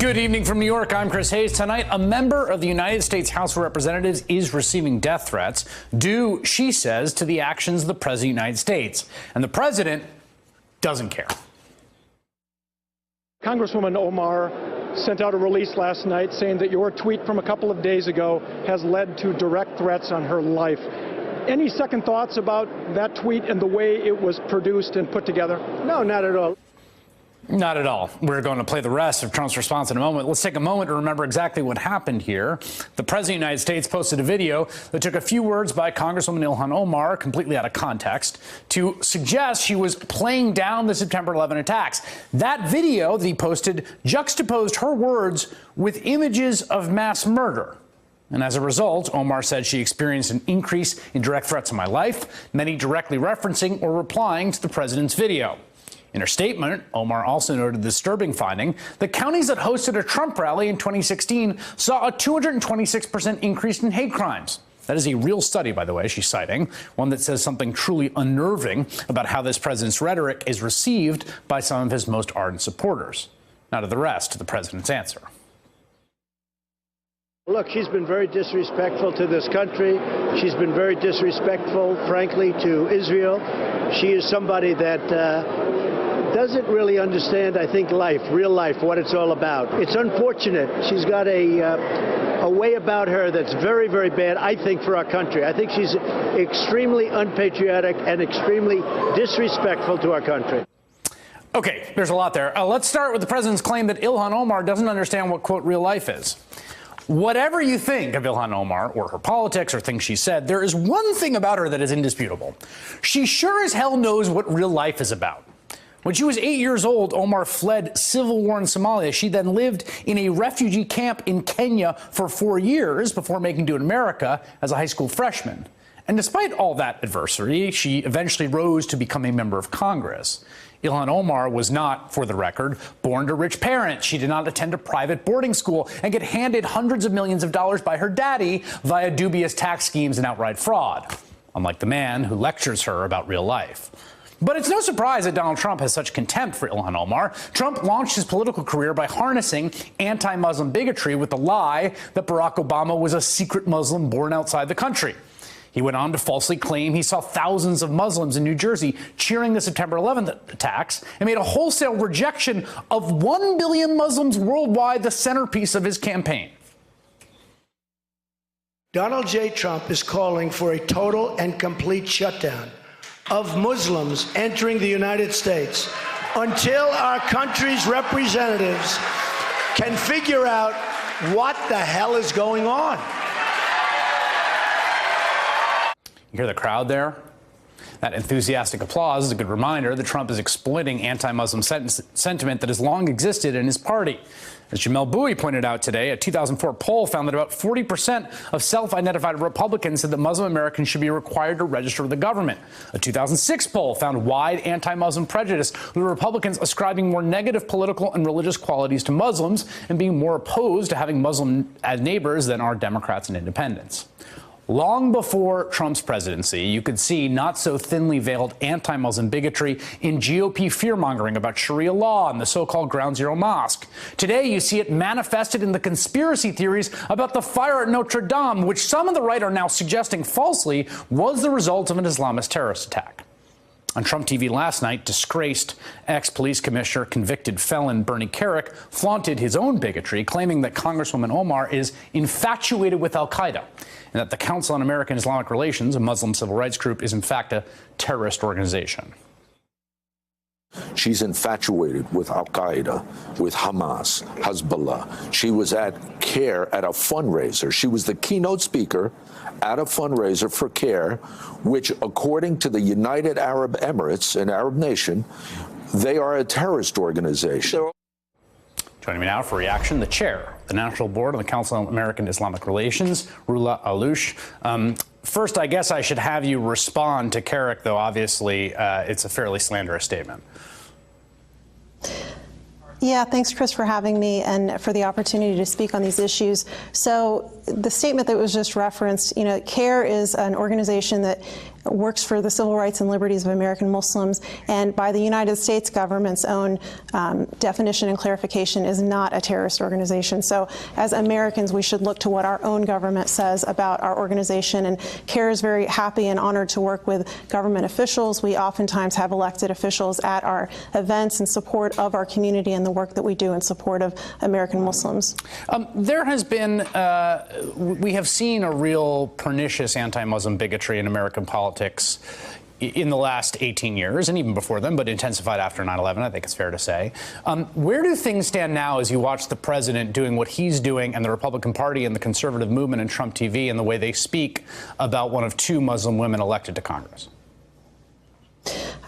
Good evening from New York. I'm Chris Hayes. Tonight, a member of the United States House of Representatives is receiving death threats due, she says, to the actions of the President of the United States. And the president doesn't care. Congresswoman Omar sent out a release last night saying that your tweet from a couple of days ago has led to direct threats on her life. Any second thoughts about that tweet and the way it was produced and put together? No, not at all. Not at all. We're going to play the rest of Trump's response in a moment. Let's take a moment to remember exactly what happened here. The President of the United States posted a video that took a few words by Congresswoman Ilhan Omar, completely out of context, to suggest she was playing down the September 11 attacks. That video that he posted juxtaposed her words with images of mass murder. And as a result, Omar said she experienced an increase in direct threats on my life, many directly referencing or replying to the president's video. In her statement, Omar also noted the disturbing finding that counties that hosted a Trump rally in 2016 saw a 226% increase in hate crimes. That is a real study, by the way, she's citing, one that says something truly unnerving about how this president's rhetoric is received by some of his most ardent supporters. Now to the rest of the president's answer. Look, she's been very disrespectful to this country. She's been very disrespectful, frankly, to Israel. She is somebody that doesn't really understand, I think, life, real life, what it's all about. It's unfortunate. She's got a way about her that's very, very bad, I think, for our country. I think she's extremely unpatriotic and extremely disrespectful to our country. Okay, there's a lot there. Let's start with the president's claim that Ilhan Omar doesn't understand what, quote, real life is. Whatever you think of Ilhan Omar or her politics or things she said, there is one thing about her that is indisputable. She sure as hell knows what real life is about. When she was 8 years old, Omar fled civil war in Somalia. She then lived in a refugee camp in Kenya for 4 years before making it to America as a high school freshman. And despite all that adversity, she eventually rose to become a member of Congress. Ilhan Omar was not, for the record, born to rich parents. She did not attend a private boarding school and get handed hundreds of millions of dollars by her daddy via dubious tax schemes and outright fraud, unlike the man who lectures her about real life. But it's no surprise that Donald Trump has such contempt for Ilhan Omar. Trump launched his political career by harnessing anti-Muslim bigotry with the lie that Barack Obama was a secret Muslim born outside the country. He went on to falsely claim he saw thousands of Muslims in New Jersey cheering the September 11th attacks and made a wholesale rejection of 1 billion Muslims worldwide the centerpiece of his campaign. Donald J. Trump is calling for a total and complete shutdown of Muslims entering the United States until our country's representatives can figure out what the hell is going on. You hear the crowd there? That enthusiastic applause is a good reminder that Trump is exploiting anti-Muslim sentiment that has long existed in his party. As Jamel Bouie pointed out today, a 2004 poll found that about 40% of self-identified Republicans said that Muslim Americans should be required to register with the government. A 2006 poll found wide anti-Muslim prejudice, with Republicans ascribing more negative political and religious qualities to Muslims and being more opposed to having Muslim as neighbors than are Democrats and independents. Long before Trump's presidency, you could see not so thinly veiled anti-Muslim bigotry in GOP fear-mongering about Sharia law and the so-called Ground Zero Mosque. Today, you see it manifested in the conspiracy theories about the fire at Notre Dame, which some on the right are now suggesting falsely was the result of an Islamist terrorist attack. On Trump TV last night, disgraced ex-police commissioner, convicted felon Bernie Kerik flaunted his own bigotry, claiming that Congresswoman Omar is infatuated with al-Qaeda and that the Council on American Islamic Relations, a Muslim civil rights group, is in fact a terrorist organization. She's infatuated with al-Qaeda, with Hamas, Hezbollah. She was at CARE at a fundraiser. She was the keynote speaker at a fundraiser for CARE, which, according to the United Arab Emirates, an Arab nation, they are a terrorist organization. Joining me now for reaction, the chair of the National Board of the Council on American Islamic Relations, Roulah Allouche. First, I guess I should have you respond to Kerik, though obviously it's a fairly slanderous statement. Yeah, thanks, Chris, for having me and for the opportunity to speak on these issues. So the statement that was just referenced, CARE is an organization that works for the civil rights and liberties of American Muslims, and by the United States government's own definition and clarification is not a terrorist organization. So as Americans, we should look to what our own government says about our organization, and CARE is very happy and honored to work with government officials. We oftentimes have elected officials at our events in support of our community and the work that we do in support of American Muslims. There has been, we have seen a real pernicious anti-Muslim bigotry in American politics in the last 18 years, and even before them, but intensified after 9/11, I think it's fair to say. Where do things stand now as you watch the president doing what he's doing, and the Republican Party and the conservative movement and Trump TV and the way they speak about one of two Muslim women elected to Congress?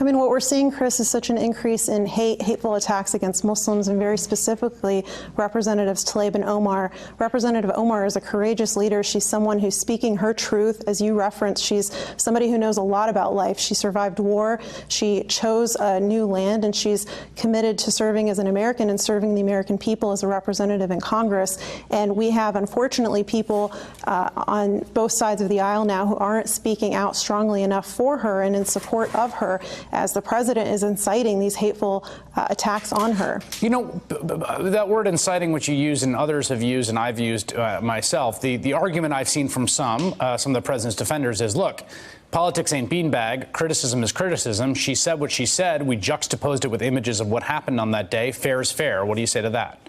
I mean, what we're seeing, Chris, is such an increase in hateful attacks against Muslims, and very specifically Representatives Tlaib and Omar. Representative Omar is a courageous leader. She's someone who's speaking her truth. As you referenced, she's somebody who knows a lot about life. She survived war. She chose a new land, and she's committed to serving as an American and serving the American people as a representative in Congress. And we have, unfortunately, people on both sides of the aisle now who aren't speaking out strongly enough for her and in support of her, as the president is inciting these hateful attacks on her. You know, that word inciting, which you use and others have used and I've used myself, the argument I've seen from some of the president's defenders is, look, politics ain't beanbag. Criticism is criticism. She said what she said. We juxtaposed it with images of what happened on that day. Fair is fair. What do you say to that?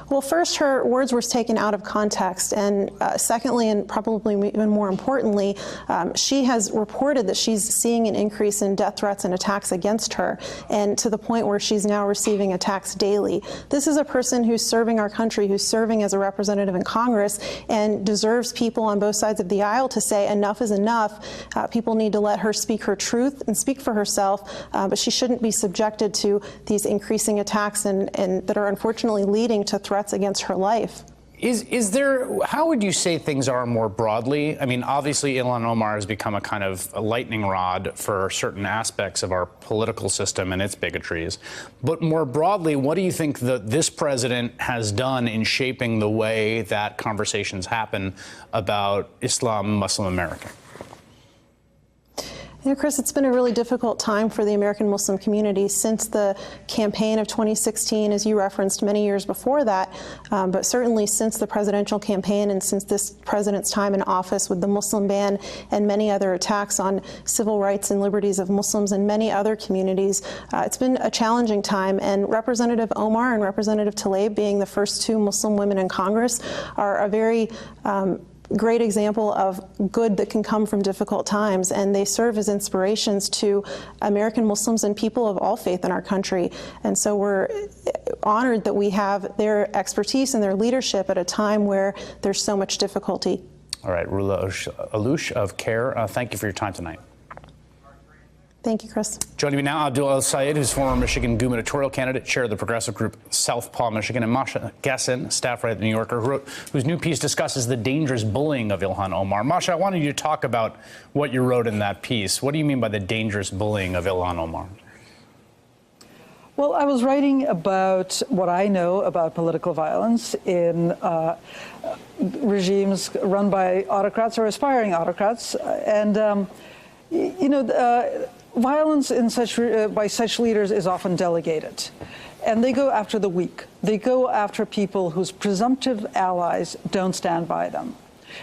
Well, first, her words were taken out of context, and secondly, and probably even more importantly, she has reported that she's seeing an increase in death threats and attacks against her, and to the point where she's now receiving attacks daily. This is a person who's serving our country, who's serving as a representative in Congress, and deserves people on both sides of the aisle to say enough is enough. People need to let her speak her truth and speak for herself, but she shouldn't be subjected to these increasing attacks and that are unfortunately leading to threats against her life. Is there, how would you say things are more broadly? I mean, obviously Ilhan Omar has become a kind of a lightning rod for certain aspects of our political system and its bigotries. But more broadly, what do you think that this president has done in shaping the way that conversations happen about Islam, Muslim America? You know, Chris, it's been a really difficult time for the American Muslim community since the campaign of 2016, as you referenced, many years before that, but certainly since the presidential campaign and since this president's time in office with the Muslim ban and many other attacks on civil rights and liberties of Muslims and many other communities. It's been a challenging time, and Representative Omar and Representative Tlaib, being the first two Muslim women in Congress, are a very great example of good that can come from difficult times, and they serve as inspirations to American Muslims and people of all faith in our country. And so we're honored that we have their expertise and their leadership at a time where there's so much difficulty. All right, Roula Allouche of CARE, thank you for your time tonight. Thank you, Chris. Joining me now, Abdul El-Sayed, who's former Michigan gubernatorial candidate, chair of the progressive group Southpaw Michigan, and Masha Gessen, staff writer at The New Yorker, whose new piece discusses the dangerous bullying of Ilhan Omar. Masha, I wanted you to talk about what you wrote in that piece. What do you mean by the dangerous bullying of Ilhan Omar? Well, I was writing about what I know about political violence in regimes run by autocrats or aspiring autocrats. And, you know, violence in by such leaders is often delegated, and they go after the weak. They go after people whose presumptive allies don't stand by them.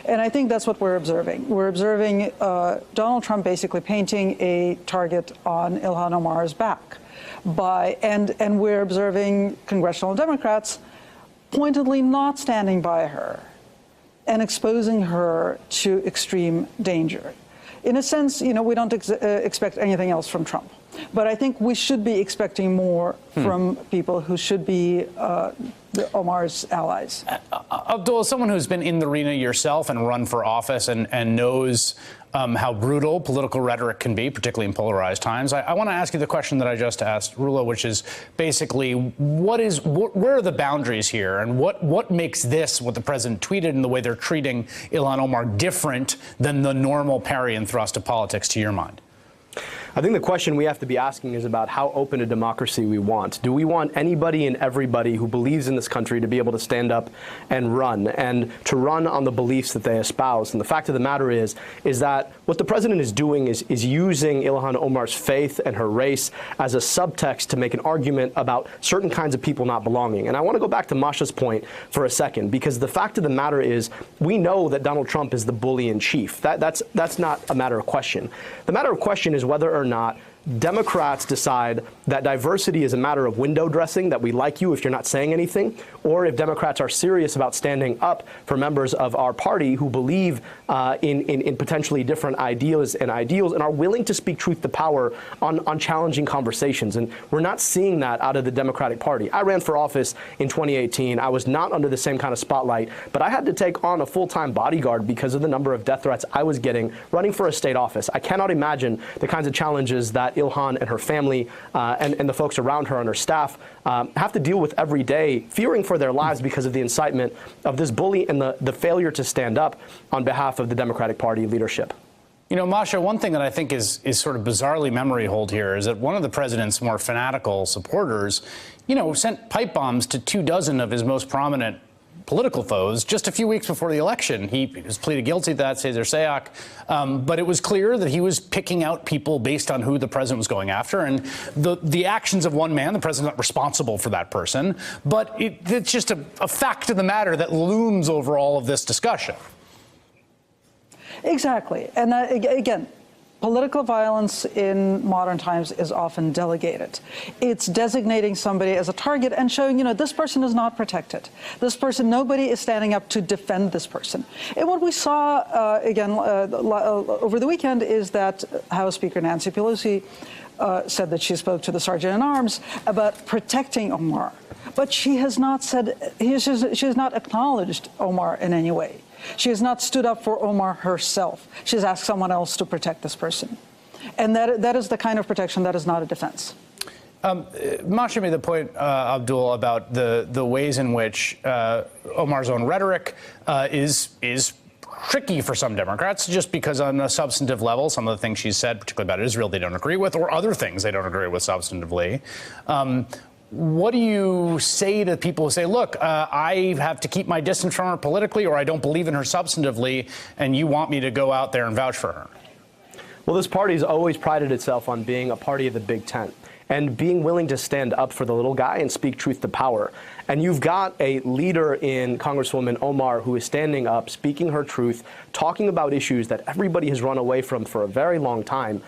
And I think that's what we're observing. We're observing Donald Trump basically painting a target on Ilhan Omar's back. And we're observing congressional Democrats pointedly not standing by her and exposing her to extreme danger. In a sense, you know, we don't expect anything else from Trump. But I think we should be expecting more from people who should be Omar's allies. Abdul, as someone who's been in the arena yourself and run for office and knows how brutal political rhetoric can be, particularly in polarized times, I want to ask you the question that I just asked Roula, which is basically, where are the boundaries here, and what makes this, what the president tweeted and the way they're treating Ilhan Omar, different than the normal parry and thrust of politics, to your mind? I think the question we have to be asking is about how open a democracy we want. Do we want anybody and everybody who believes in this country to be able to stand up and to run on the beliefs that they espouse? And the fact of the matter is that what the president is doing is using Ilhan Omar's faith and her race as a subtext to make an argument about certain kinds of people not belonging. And I want to go back to Masha's point for a second, because the fact of the matter is we know that Donald Trump is the bully in chief. That's not a matter of question. The matter of question is whether or not Democrats decide that diversity is a matter of window dressing, that we like you if you're not saying anything, or if Democrats are serious about standing up for members of our party who believe in potentially different ideas and are willing to speak truth to power on challenging conversations. And we're not seeing that out of the Democratic Party. I ran for office in 2018. I was not under the same kind of spotlight, but I had to take on a full-time bodyguard because of the number of death threats I was getting running for a state office. I cannot imagine the kinds of challenges that Ilhan and her family and the folks around her and her staff have to deal with every day, fearing for their lives because of the incitement of this bully and the failure to stand up on behalf of the Democratic Party leadership. You know, Masha, one thing that I think is sort of bizarrely memory hold here is that one of the president's more fanatical supporters, sent pipe bombs to 24 of his most prominent political foes just a few weeks before the election. He was pleaded guilty to that, Cesar Sayoc, but it was clear that he was picking out people based on who the president was going after. And the actions of one man, the president's not responsible for that person, but it's just a fact of the matter that looms over all of this discussion. Exactly. And again, political violence in modern times is often delegated. It's designating somebody as a target and showing, this person is not protected. This person, nobody is standing up to defend this person. And what we saw, over the weekend is that House Speaker Nancy Pelosi said that she spoke to the Sergeant-at-Arms about protecting Omar. But she has not said, she has not acknowledged Omar in any way. She has not stood up for Omar herself. She's asked someone else to protect this person. And that is the kind of protection that is not a defense. Masha made the point, Abdul, about the ways in which Omar's own rhetoric is tricky for some Democrats, just because on a substantive level, some of the things she's said, particularly about Israel, they don't agree with, or other things they don't agree with substantively. What do you say to people who say, look, I have to keep my distance from her politically, or I don't believe in her substantively, and you want me to go out there and vouch for her? Well, this party has always prided itself on being a party of the big tent and being willing to stand up for the little guy and speak truth to power. And you've got a leader in Congresswoman Omar who is standing up, speaking her truth, talking about issues that everybody has run away from for a very long time.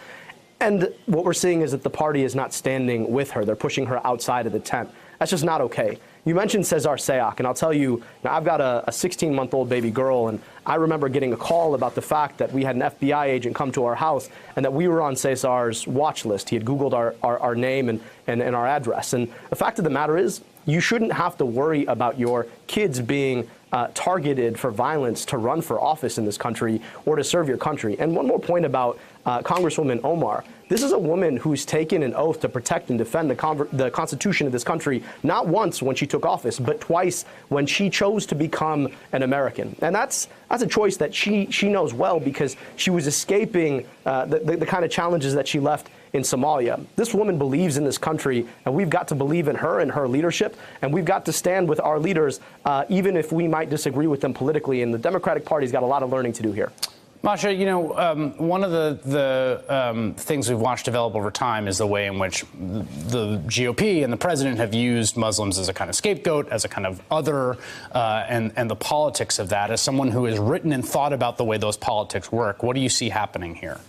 And what we're seeing is that the party is not standing with her. They're pushing her outside of the tent. That's just not okay. You mentioned Cesar Sayoc, and I'll tell you, now I've got a 16-month-old baby girl, and I remember getting a call about the fact that we had an FBI agent come to our house and that we were on Cesar's watch list. He had Googled our name and our address. And the fact of the matter is, you shouldn't have to worry about your kids being targeted for violence to run for office in this country or to serve your country. And one more point about Congresswoman Omar. This is a woman who's taken an oath to protect and defend the Constitution of this country, not once when she took office, but twice when she chose to become an American. And that's a choice that she knows well, because she was escaping the kind of challenges that she left in Somalia. This woman believes in this country, and we've got to believe in her and her leadership, and we've got to stand with our leaders, even if we might disagree with them politically. And the Democratic Party's got a lot of learning to do here. Masha, one of the things we've watched develop over time is the way in which the GOP and the president have used Muslims as a kind of scapegoat, as a kind of other, and the politics of that. As someone who has written and thought about the way those politics work, what do you see happening here?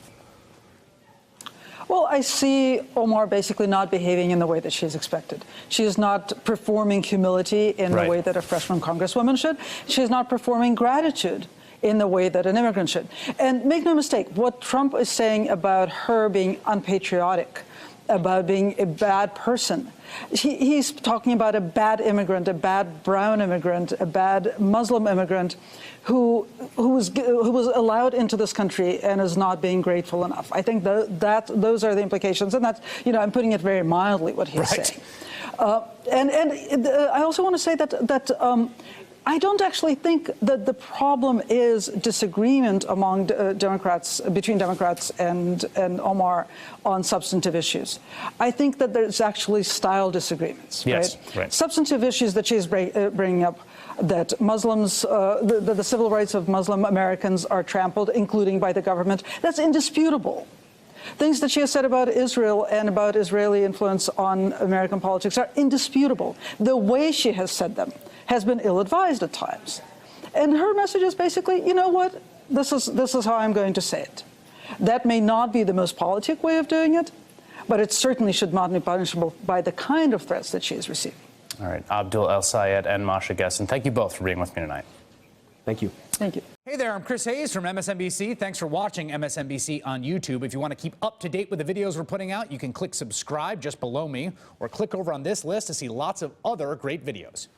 Well, I see Omar basically not behaving in the way that she's expected. She is not performing humility in the way that a freshman congresswoman should. She is not performing gratitude in the way that an immigrant should. And make no mistake, what Trump is saying about her being unpatriotic, about being a bad person, he's talking about a bad immigrant, a bad brown immigrant, a bad Muslim immigrant who was allowed into this country and is not being grateful enough. I think those are the implications, and that's, I'm putting it very mildly what he's saying. And I also want to say that I don't actually think that the problem is disagreement among Democrats, between Democrats and Omar on substantive issues. I think that there's actually style disagreements. Yes, right? right. Substantive issues that she's bringing up, that Muslims, the civil rights of Muslim Americans are trampled, including by the government, that's indisputable. Things that she has said about Israel and about Israeli influence on American politics are indisputable. The way she has said them has been ill-advised at times. And her message is basically, you know what, this is how I'm going to say it. That may not be the most politic way of doing it, but it certainly should not be punishable by the kind of threats that she is receiving. All right, Abdul El-Sayed and Masha Gessen, thank you both for being with me tonight. Thank you. Thank you. Hey there, I'm Chris Hayes from MSNBC. Thanks for watching MSNBC on YouTube. If you want to keep up to date with the videos we're putting out, you can click subscribe just below me or click over on this list to see lots of other great videos.